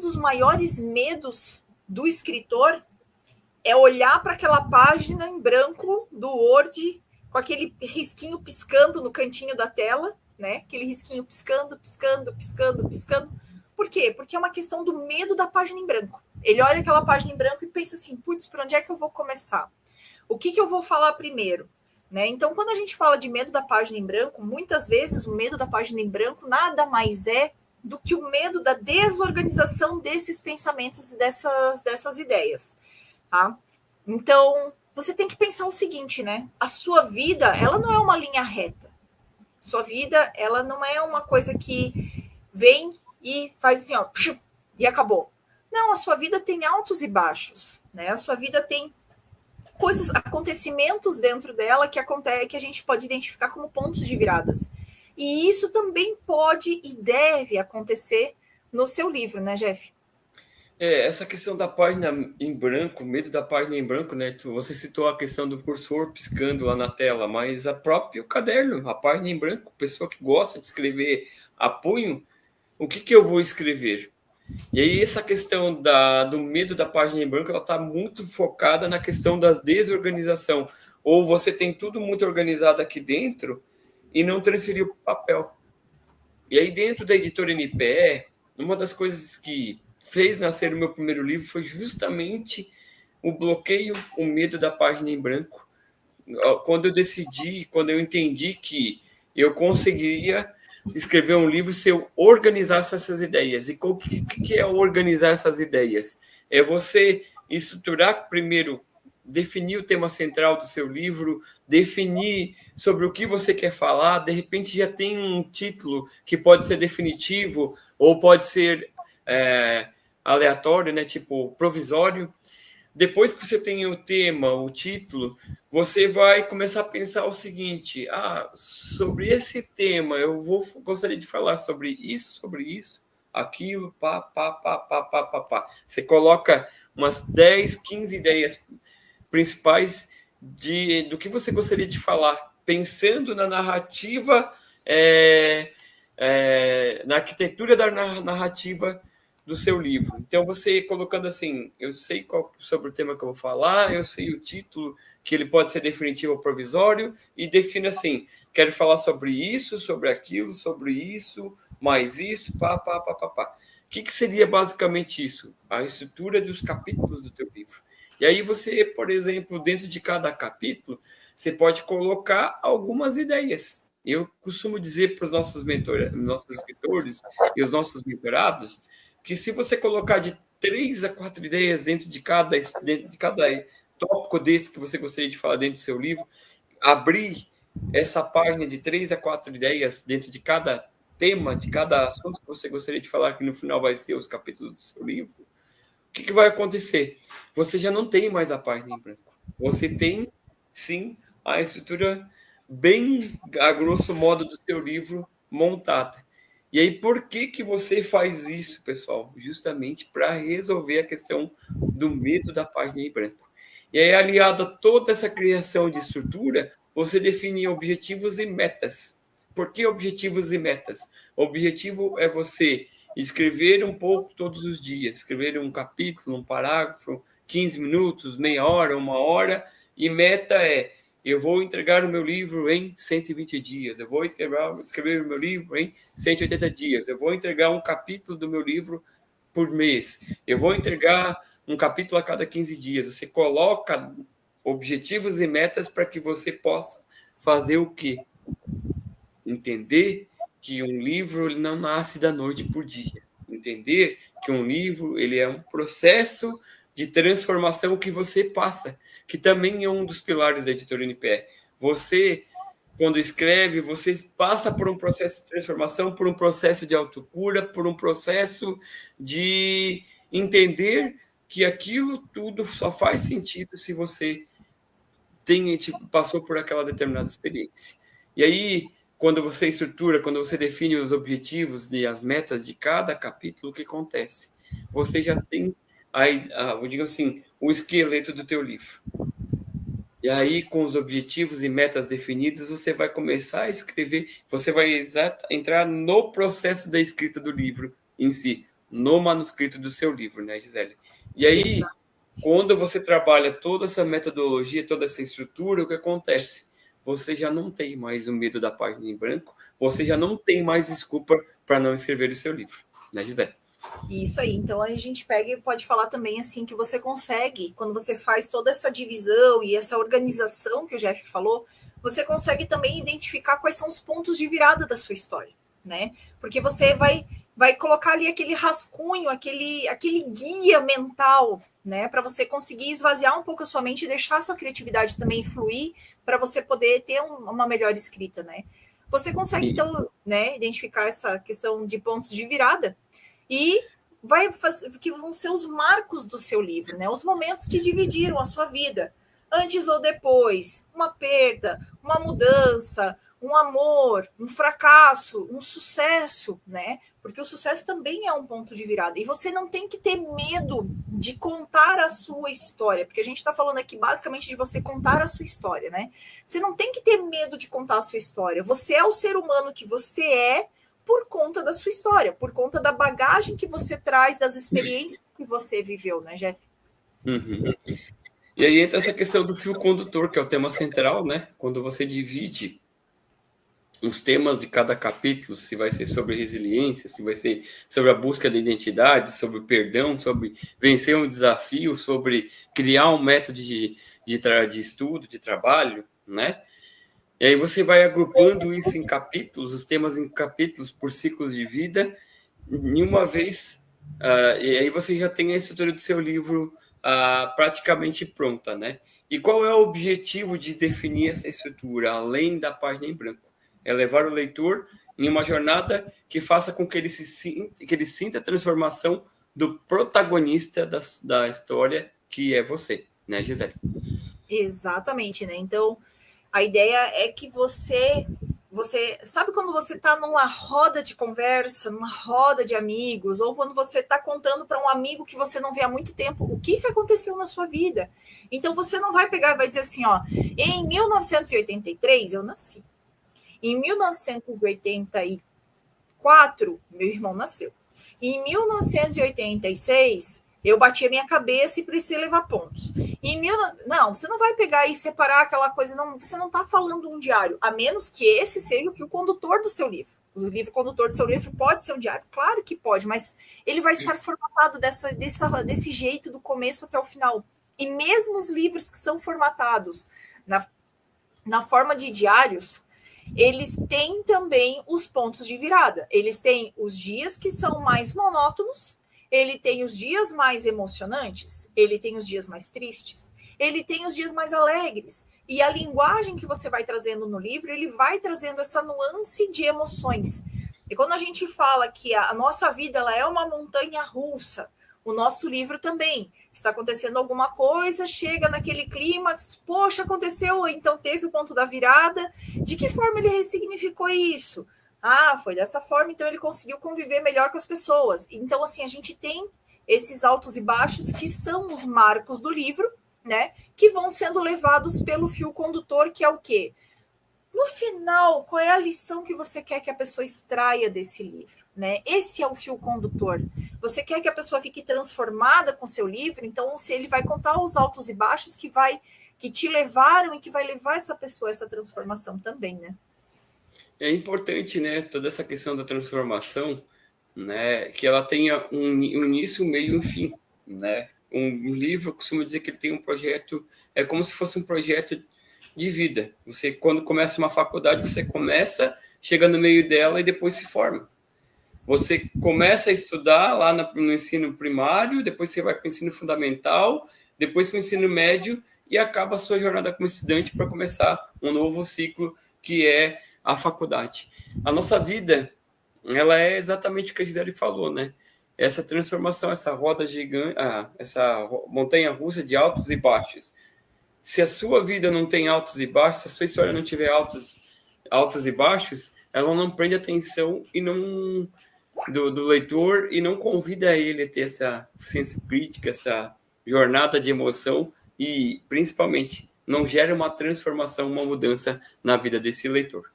dos maiores medos do escritor é olhar para aquela página em branco do Word, com aquele risquinho piscando no cantinho da tela, né? Aquele risquinho piscando, piscando, piscando, piscando. Por quê? Porque é uma questão do medo da página em branco. Ele olha aquela página em branco e pensa assim, putz, por onde é que eu vou começar? O que eu vou falar primeiro? Né? Então, quando a gente fala de medo da página em branco, muitas vezes o medo da página em branco nada mais é do que o medo da desorganização desses pensamentos e dessas ideias. Tá? Então, você tem que pensar o seguinte, né? A sua vida, ela não é uma linha reta. Sua vida, ela não é uma coisa que vem e faz assim, ó, e acabou. Não, a sua vida tem altos e baixos, né? A sua vida tem coisas, acontecimentos dentro dela que acontece, que a gente pode identificar como pontos de viradas. E isso também pode e deve acontecer no seu livro, né, Jeff? Essa questão da página em branco, medo da página em branco, né? Você citou a questão do cursor piscando lá na tela, mas a próprio caderno, a página em branco, pessoa que gosta de escrever a punho, o que eu vou escrever? E aí essa questão do medo da página em branco, ela está muito focada na questão da desorganização. Ou você tem tudo muito organizado aqui dentro e não transferiu para o papel. E aí dentro da editora NPE, uma das coisas que fez nascer o meu primeiro livro foi justamente o bloqueio, o medo da página em branco. Quando eu entendi que eu conseguiria escrever um livro se eu organizasse essas ideias. E o que é organizar essas ideias? É você estruturar primeiro, definir o tema central do seu livro, definir sobre o que você quer falar, de repente já tem um título que pode ser definitivo ou pode ser aleatório, né? Tipo provisório. Depois que você tem o tema, o título, você vai começar a pensar o seguinte: sobre esse tema, gostaria de falar sobre isso, aquilo, pá, pá, pá, pá, pá, pá, pá. Você coloca umas 10, 15 ideias principais do que você gostaria de falar, pensando na narrativa, na arquitetura da narrativa do seu livro. Então, você colocando assim, eu sei sobre o tema que eu vou falar, eu sei o título, que ele pode ser definitivo ou provisório, e defino assim, quero falar sobre isso, sobre aquilo, sobre isso, mais isso, pá, pá, pá, pá, pá. O que seria basicamente isso? A estrutura dos capítulos do teu livro. E aí você, por exemplo, dentro de cada capítulo, você pode colocar algumas ideias. Eu costumo dizer para os nossos mentores, nossos escritores e os nossos mentorados, que se você colocar de 3 a 4 ideias dentro de cada tópico desse que você gostaria de falar dentro do seu livro, abrir essa página de 3 a 4 ideias dentro de cada tema, de cada assunto que você gostaria de falar, que no final vai ser os capítulos do seu livro, o que vai acontecer? Você já não tem mais a página em branco. Você tem, sim, a estrutura bem, a grosso modo, do seu livro montada. E aí, por que você faz isso, pessoal? Justamente para resolver a questão do medo da página em branco. E aí, aliado a toda essa criação de estrutura, você define objetivos e metas. Por que objetivos e metas? O objetivo é você escrever um pouco todos os dias, escrever um capítulo, um parágrafo, 15 minutos, meia hora, uma hora, e meta é: eu vou entregar o meu livro em 120 dias, eu vou escrever o meu livro em 180 dias, eu vou entregar um capítulo do meu livro por mês, eu vou entregar um capítulo a cada 15 dias. Você coloca objetivos e metas para que você possa fazer o quê? Entender que um livro ele não nasce da noite por dia. Entender que um livro ele é um processo de transformação que você passa, que também é um dos pilares da editora NPE. Você, quando escreve, você passa por um processo de transformação, por um processo de autocura, por um processo de entender que aquilo tudo só faz sentido se você passou por aquela determinada experiência. E aí, quando você estrutura, quando você define os objetivos e as metas de cada capítulo, o que acontece? Você já tem, digamos assim, o esqueleto do teu livro. E aí, com os objetivos e metas definidos, você vai começar a escrever, você vai entrar no processo da escrita do livro em si. no manuscrito do seu livro, né, Gisele? E aí, Exato. quando você trabalha toda essa metodologia, toda essa estrutura, o que acontece? Você já não tem mais o medo da página em branco, você já não tem mais desculpa para não escrever o seu livro, né, Gisele? Isso aí. Então a gente pega e pode falar também assim que você consegue, quando você faz toda essa divisão e essa organização que o Jeff falou, você consegue também identificar quais são os pontos de virada da sua história, né? Porque você vai colocar ali aquele rascunho, aquele guia mental, né, para você conseguir esvaziar um pouco a sua mente e deixar a sua criatividade também fluir para você poder ter uma melhor escrita, né? Você consegue então, né, identificar essa questão de pontos de virada e vai fazer que vão ser os marcos do seu livro, né? Os momentos que dividiram a sua vida, antes ou depois, uma perda, uma mudança, um amor, um fracasso, um sucesso, né? Porque o sucesso também é um ponto de virada. E você não tem que ter medo de contar a sua história, porque a gente está falando aqui basicamente de você contar a sua história, né? Você não tem que ter medo de contar a sua história. Você é o ser humano que você é por conta da sua história, por conta da bagagem que você traz, das experiências que você viveu, né, Jeff? Uhum. E aí entra essa questão do fio condutor, que é o tema central, né? Quando você divide os temas de cada capítulo, se vai ser sobre resiliência, se vai ser sobre a busca da identidade, sobre o perdão, sobre vencer um desafio, sobre criar um método de estudo, de trabalho, né? E aí você vai agrupando isso em capítulos, os temas em capítulos por ciclos de vida, em uma vez, e aí você já tem a estrutura do seu livro praticamente pronta, né? E qual é o objetivo de definir essa estrutura, além da página em branco? É levar o leitor em uma jornada que faça com que ele sinta a transformação do protagonista da história, que é você, né, Gisele? Exatamente, né? Então, a ideia é que você sabe quando você está numa roda de conversa, numa roda de amigos, ou quando você está contando para um amigo que você não vê há muito tempo o que aconteceu na sua vida. Então você não vai pegar e vai dizer assim, ó, em 1983 eu nasci. Em 1984, meu irmão nasceu. Em 1986, eu bati a minha cabeça e precisei levar pontos. Não, você não vai pegar e separar aquela coisa, não, você não está falando um diário, a menos que esse seja o fio condutor do seu livro. O livro condutor do seu livro pode ser um diário? Claro que pode, mas ele vai estar formatado desse jeito do começo até o final. E mesmo os livros que são formatados na forma de diários, eles têm também os pontos de virada. Eles têm os dias que são mais monótonos, ele tem os dias mais emocionantes, ele tem os dias mais tristes, ele tem os dias mais alegres. E a linguagem que você vai trazendo no livro, ele vai trazendo essa nuance de emoções. E quando a gente fala que a nossa vida ela é uma montanha russa, o nosso livro também. Está acontecendo alguma coisa, chega naquele clímax, poxa, aconteceu, então teve o ponto da virada. De que forma ele ressignificou isso? Ah, foi dessa forma, então ele conseguiu conviver melhor com as pessoas. Então, assim, a gente tem esses altos e baixos que são os marcos do livro, né? Que vão sendo levados pelo fio condutor, que é o quê? No final, qual é a lição que você quer que a pessoa extraia desse livro? Né? Esse é o fio condutor. Você quer que a pessoa fique transformada com seu livro, então se ele vai contar os altos e baixos que te levaram e que vai levar essa pessoa a essa transformação também, né? É importante, né, toda essa questão da transformação, né, que ela tenha um início, um meio e um fim, né? Um livro, eu costumo dizer que ele tem um projeto, é como se fosse um projeto de vida. Você, quando começa uma faculdade, você começa, chega no meio dela e depois se forma. Você começa a estudar lá no ensino primário, depois você vai para o ensino fundamental, depois para o ensino médio e acaba a sua jornada como estudante para começar um novo ciclo que é a faculdade. A nossa vida, ela é exatamente o que a Gisele falou, né? Essa transformação, essa roda gigante, essa montanha-russa de altos e baixos. Se a sua vida não tem altos e baixos, se a sua história não tiver altos e baixos, ela não prende atenção e não do leitor e não convida ele a ter essa ciência crítica, essa jornada de emoção e, principalmente, não gera uma transformação, uma mudança na vida desse leitor.